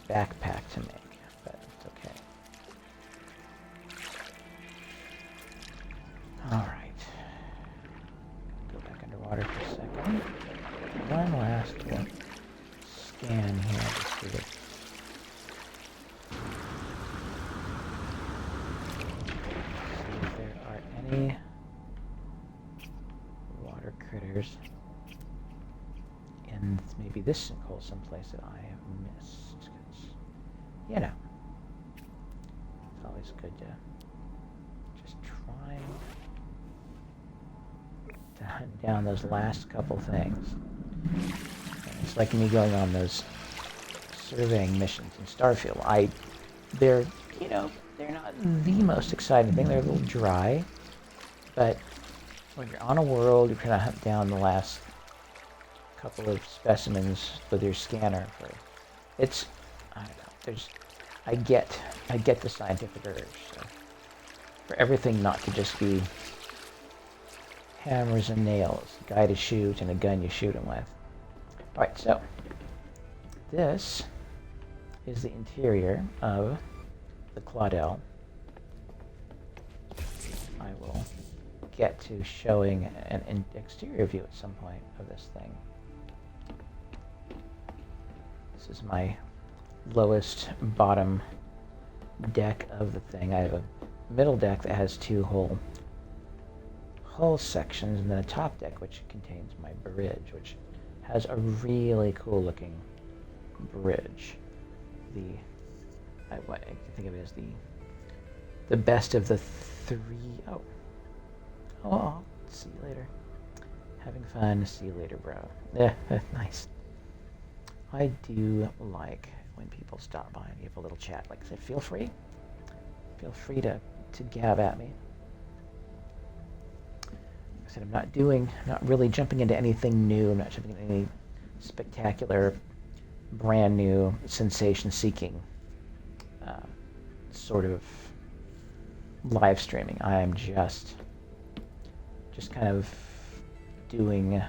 backpack to make, but it's okay. Alright. Go back underwater for a second. One last scan here to see if there are any water critters in maybe this sinkhole someplace that I have missed. 'Cause, you know, it's always good to just try to hunt down those last couple things. And it's like me going on those surveying missions in Starfield. They're, you know, they're not the most exciting thing. They're a little dry, but when you're on a world, you're trying to hunt down the last couple of specimens with your scanner. I don't know. I get the scientific urge. So for everything not to just be hammers and nails, a guy to shoot and a gun you shoot him with. All right, so this is the interior of the Claudel. I will get to showing an exterior view at some point of this thing. This is my lowest bottom deck of the thing. I have a middle deck that has two hull sections, and then a top deck which contains my bridge, which has a really cool looking bridge. I think of it as the best of the three. Oh, see you later. Having fun. See you later, bro. Yeah, nice. I do like when people stop by and give a little chat. Like I said, feel free to gab at me. Like I said, I'm not really jumping into anything new. I'm not jumping into any spectacular, brand new, sensation-seeking sort of live streaming. I am just kind of doing,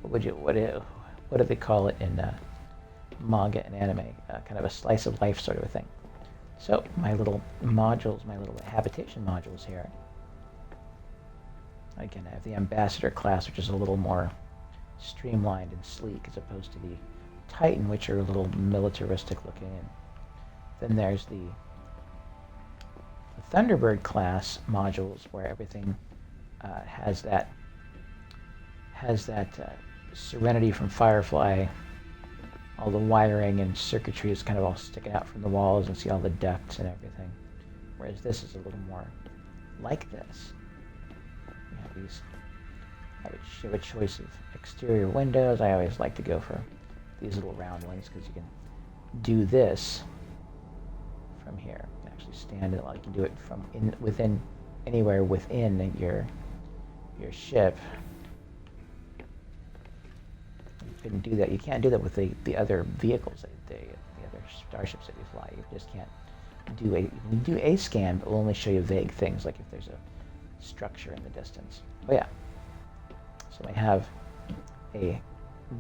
what do they call it in manga and anime? Kind of a slice of life sort of a thing. So my little modules, my little habitation modules here. Again, I have the Ambassador class, which is a little more streamlined and sleek as opposed to the Titan, which are a little militaristic looking. And then there's the Thunderbird class modules where everything has that Serenity from Firefly. All the wiring and circuitry is kind of all sticking out from the walls, and see all the ducts and everything. Whereas this is a little more like this. You have a choice of exterior windows. I always like to go for these little round ones because you can do this from here. You can actually stand it. You can do it from anywhere within your ship. You couldn't do that. You can't do that with the other vehicles, the other starships that you fly. You just can't do you can do a scan, but it will only show you vague things, like if there's a structure in the distance. Oh yeah. So I have a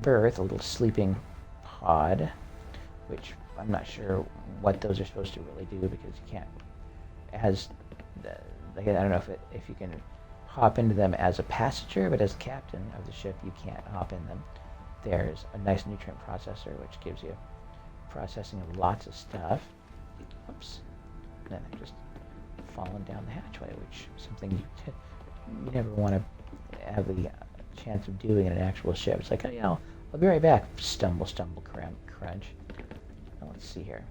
berth, a little sleeping pod, which I'm not sure what those are supposed to really do because you can't. I don't know if you can hop into them as a passenger, but as captain of the ship, you can't hop in them. There's a nice nutrient processor, which gives you processing of lots of stuff. Oops. And then I'm just falling down the hatchway, which is something you never want to have the chance of doing in an actual ship. It's like, oh yeah, I'll be right back. Stumble, crunch. Now let's see here.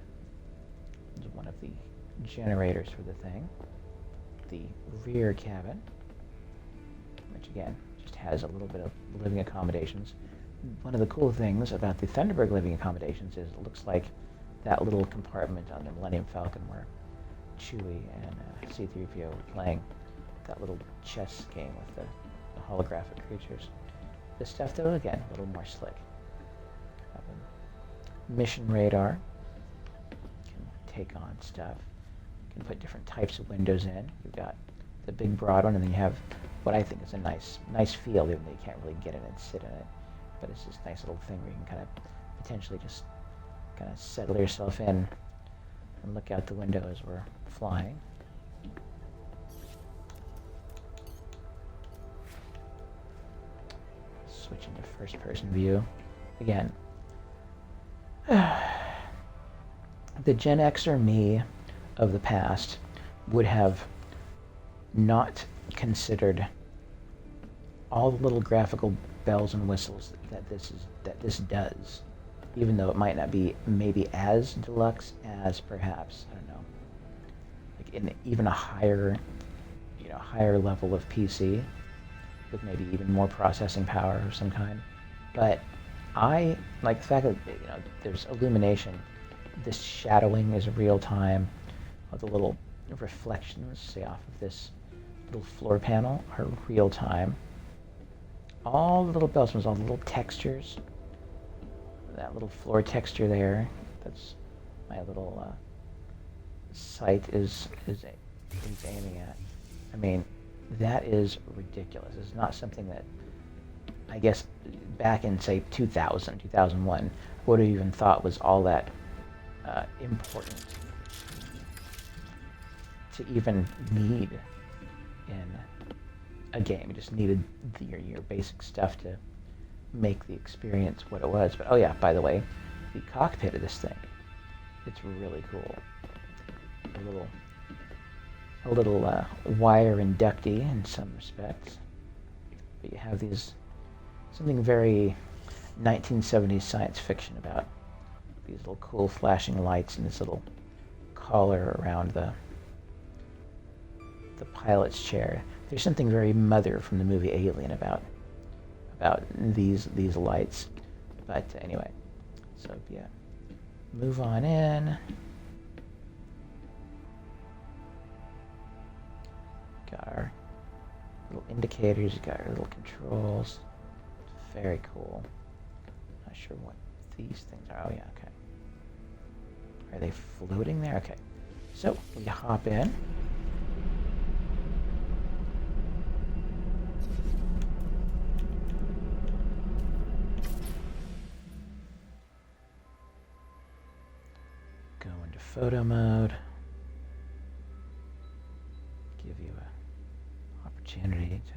This is one of the generators for the thing. The rear cabin, which again just has a little bit of living accommodations. One of the cool things about the Thunderbird living accommodations is it looks like that little compartment on the Millennium Falcon where Chewie and C-3PO were playing that little chess game with the holographic creatures. This stuff, though, again, a little more slick. Mission radar. You can take on stuff. You can put different types of windows in. You've got the big broad one, and then you have what I think is a nice field, even though you can't really get in and sit in it. But it's this nice little thing where you can kind of potentially just kind of settle yourself in and look out the window as we're flying. Switch into first-person view. Again, the Gen Xer me of the past would have not considered all the little graphical bells and whistles that this does, even though it might not be maybe as deluxe as perhaps, I don't know, like in even a higher level of PC with maybe even more processing power of some kind. But I like the fact that there's illumination. This shadowing is real time. All the little reflections, say, off of this little floor panel are real time. All the little bells, all the little textures. That little floor texture there. That's my little sight is aiming at. I mean, that is ridiculous. It's not something that I guess back in, say, 2000, 2001, would have even thought was all that important to even need in a game. You just needed your basic stuff to make the experience what it was. But oh yeah, by the way, the cockpit of this thing, it's really cool. A little wire inductee in some respects. But you have something very 1970s science fiction about these little cool flashing lights and this little collar around the pilot's chair. There's something very Mother from the movie Alien about these lights. But anyway, so yeah, move on in. Got our little indicators, got our little controls. Very cool. Not sure what these things are. Oh yeah, okay. Are they floating there? Okay. So we hop in. Go into photo mode. Give you an opportunity to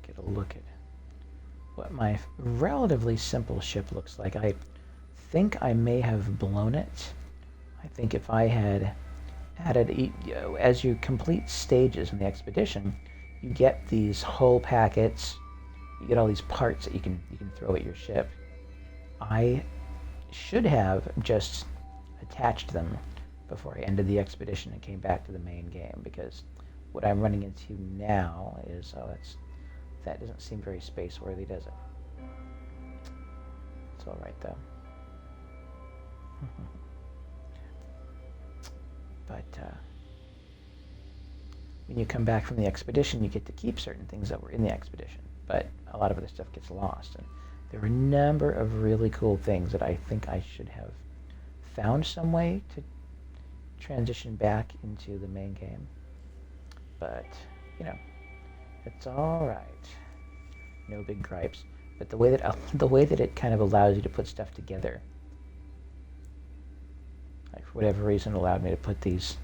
get a look at what my relatively simple ship looks like. I think I may have blown it. I think if I had added, as you complete stages in the expedition, you get these hull packets, you get all these parts that you can throw at your ship. I should have just attached them before I ended the expedition and came back to the main game, because what I'm running into now is, that doesn't seem very space-worthy, does it? It's all right, though. But when you come back from the expedition, you get to keep certain things that were in the expedition, but a lot of other stuff gets lost. And there were a number of really cool things that I think I should have found some way to transition back into the main game. But, it's all right. No big gripes. But the way that it kind of allows you to put stuff together, like for whatever reason, allowed me to put these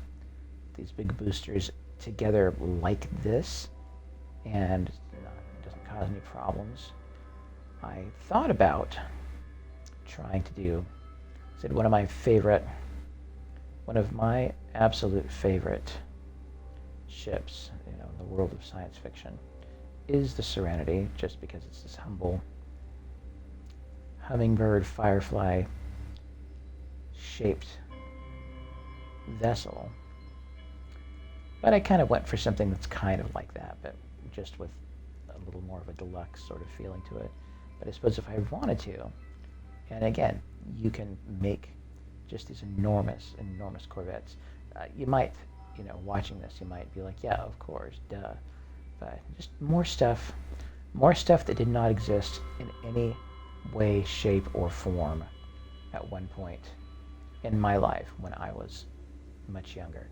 big boosters together like this, and it doesn't cause any problems. I thought about trying to do, one of my absolute favorite ships, in the world of science fiction, is the Serenity, just because it's this humble hummingbird firefly shaped vessel. But I kind of went for something that's kind of like that, but just with a little more of a deluxe sort of feeling to it. But I suppose if I wanted to, and again, you can make just these enormous corvettes. You might, watching this, you might be like, yeah, of course, duh. But just more stuff that did not exist in any way, shape, or form at one point in my life when I was much younger.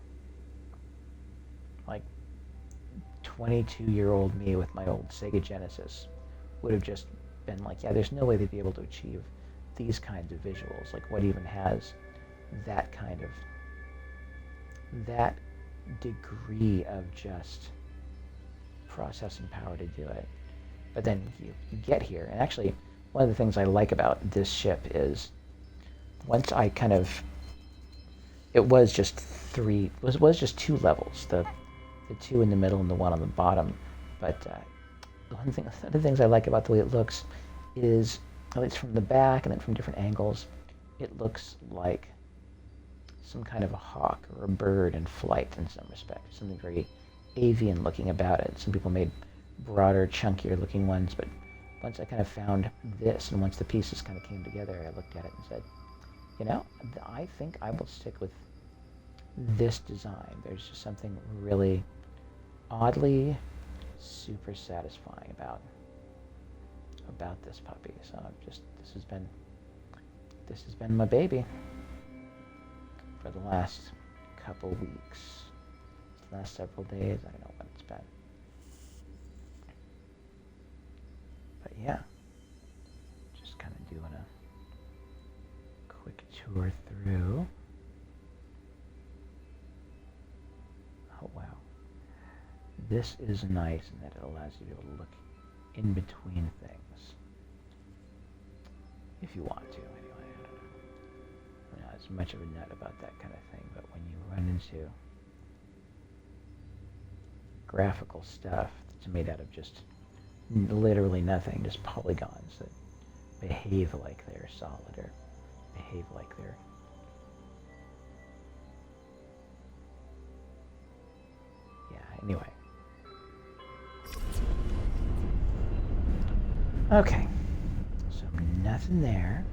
Like 22-year-old me with my old Sega Genesis would have just been like, yeah, there's no way they'd be able to achieve these kinds of visuals. Like, what even has that kind of, that degree of just processing power to do it? But then you get here, and actually, one of the things I like about this ship is, once I kind of, it was just just two levels, the two in the middle and the one on the bottom. But one of the things I like about the way it looks is, at least from the back and then from different angles, it looks like some kind of a hawk or a bird in flight in some respect. Something very avian looking about it. Some people made broader, chunkier looking ones, but once I kind of found this, and once the pieces kind of came together, I looked at it and said, you know, I think I will stick with this design. There's just something really oddly super satisfying about this puppy. So this has been my baby for the last couple weeks, last several days. I don't know what it's been, but yeah, just kind of doing a quick tour through. Oh wow, this is nice in that it allows you to be able to look in between things, if you want to, anyway. I don't know. I'm not as much of a nut about that kind of thing, but when you run into graphical stuff that's made out of just literally nothing, just polygons that behave like they're solid or behave like they're... Yeah, anyway. Okay, so nothing there.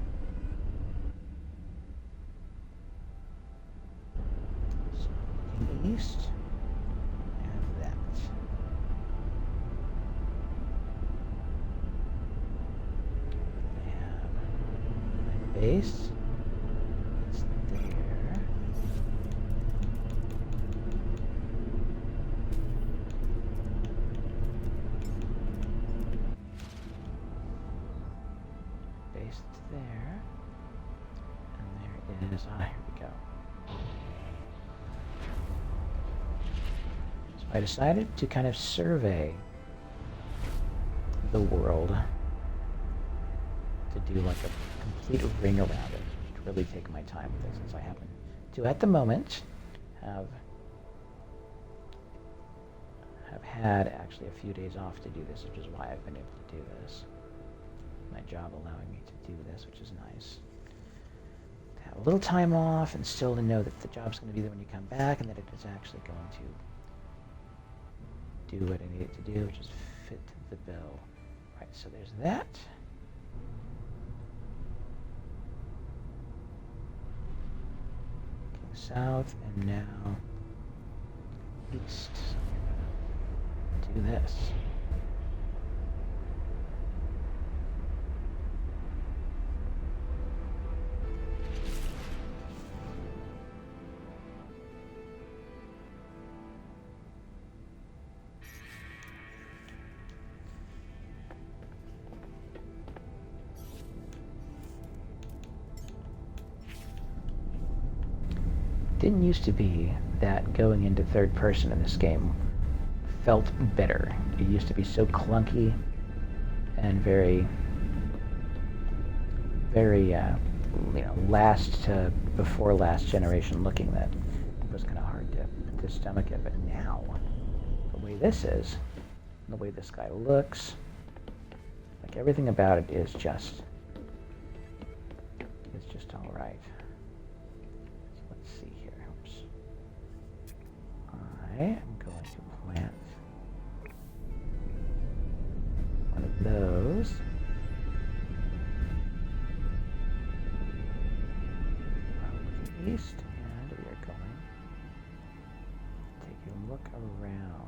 So looking east, I have that. I have my base. It's there. Base there. And there is, here we go. So I decided to kind of survey the world, to do like a complete ring around it, to really take my time with it, since I happen to, at the moment, have had actually a few days off to do this, which is why I've been able to do this. My job allowing me to do this, which is nice. To have a little time off and still to know that the job's going to be there when you come back, and that it is actually going to do what I need it to do, which is fit the bill. Right, so there's that. Looking south, and now east. So we're going to do this. Didn't used to be that going into third person in this game felt better. It used to be so clunky and very, last to before last generation looking, that it was kind of hard to stomach it. But now, the way this is, and the way this guy looks, like everything about it is just all right. I am going to plant one of those. Looking east, and we are going to take a look around.